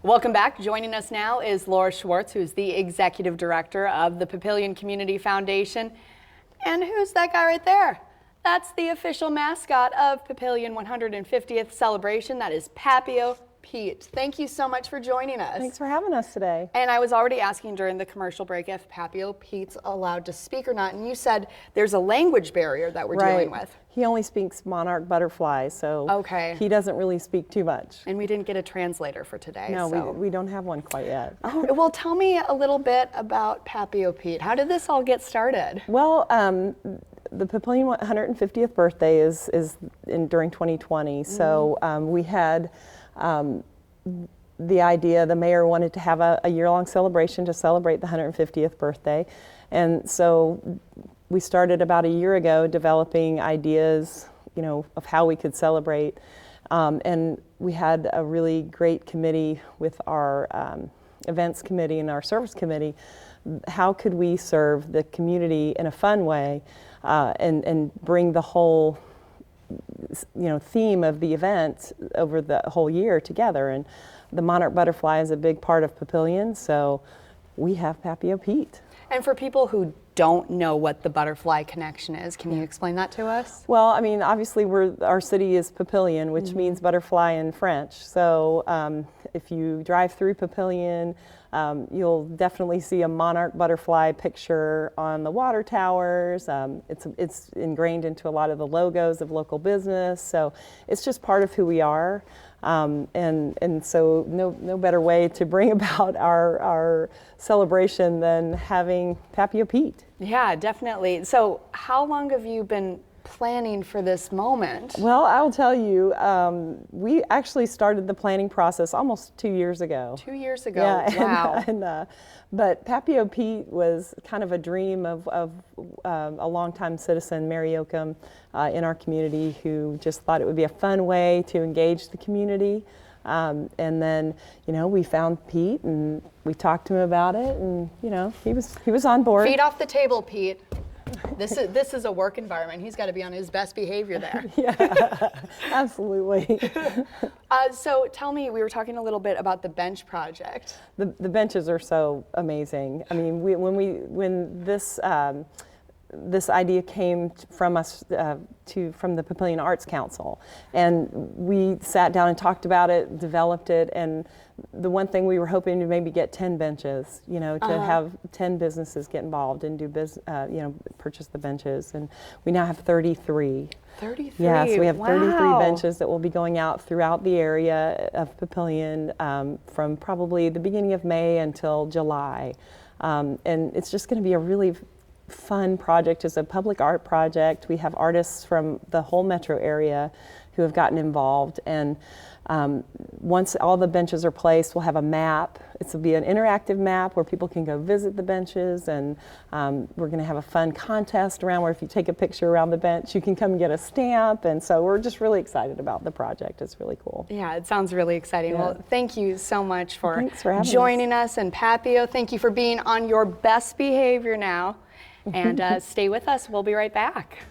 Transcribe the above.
Welcome back. Joining us now is Laura Schwartz, who's the Executive Director of the Papillion Community Foundation. And who's that guy right there? That's the official mascot of Papillion 150th celebration. That is Papio Pete. Thank you so much for joining us. Thanks for having us today. And I was already asking during the commercial break if Papio Pete's allowed to speak or not, and you said there's a language barrier that we're dealing with. He only speaks monarch butterfly, so he doesn't really speak too much. And we didn't get a translator for today. No, we don't have one quite yet. Oh, well, tell me a little bit about Papio Pete. How did this all get started? Well, the Papillion 150th birthday is during 2020, so we had the idea, the mayor wanted to have a year-long celebration to celebrate the 150th birthday, and so we started about a year ago developing ideas, of how we could celebrate, and we had a really great committee with our events committee and our service committee. How could we serve the community in a fun way and bring the whole theme of the event over the whole year together? And the monarch butterfly is a big part of Papillion, so we have Papio Pete. And for people who don't know what the butterfly connection is, can you explain that to us? Well, I mean, obviously our city is Papillion, which means butterfly in French. So if you drive through Papillion, you'll definitely see a monarch butterfly picture on the water towers. It's ingrained into a lot of the logos of local business, so it's just part of who we are. And so no better way to bring about our celebration than having Papio Pete. Yeah, definitely. So how long have you been planning for this moment? Well, I'll tell you, we actually started the planning process almost 2 years ago. 2 years ago, yeah, wow. But Papio Pete was kind of a dream of a longtime citizen, Mary Oakham, in our community, who just thought it would be a fun way to engage the community. And then, we found Pete and we talked to him about it, and he was on board. Feet off the table, Pete. This is a work environment. He's got to be on his best behavior there. Yeah, absolutely. So tell me, we were talking a little bit about the bench project. The benches are so amazing. I mean, when this idea came from us from the Papillion Arts Council, and we sat down and talked about it, developed it, and the one thing we were hoping to maybe get 10 benches, to have 10 businesses get involved and do purchase the benches, and we now have 33. 33. Yeah, so we have 33 Wow. benches that will be going out throughout the area of Papillion from probably the beginning of May until July, and it's just going to be a really fun project. It's a public art project. We have artists from the whole metro area who have gotten involved, and once all the benches are placed, we'll have a map. It'll be an interactive map where people can go visit the benches, and we're going to have a fun contest around where if you take a picture around the bench, you can come and get a stamp, and so we're just really excited about the project. It's really cool. Yeah, it sounds really exciting. Yeah. Well, thank you so much for having joining us. And Papio, thank you for being on your best behavior now. And stay with us. We'll be right back.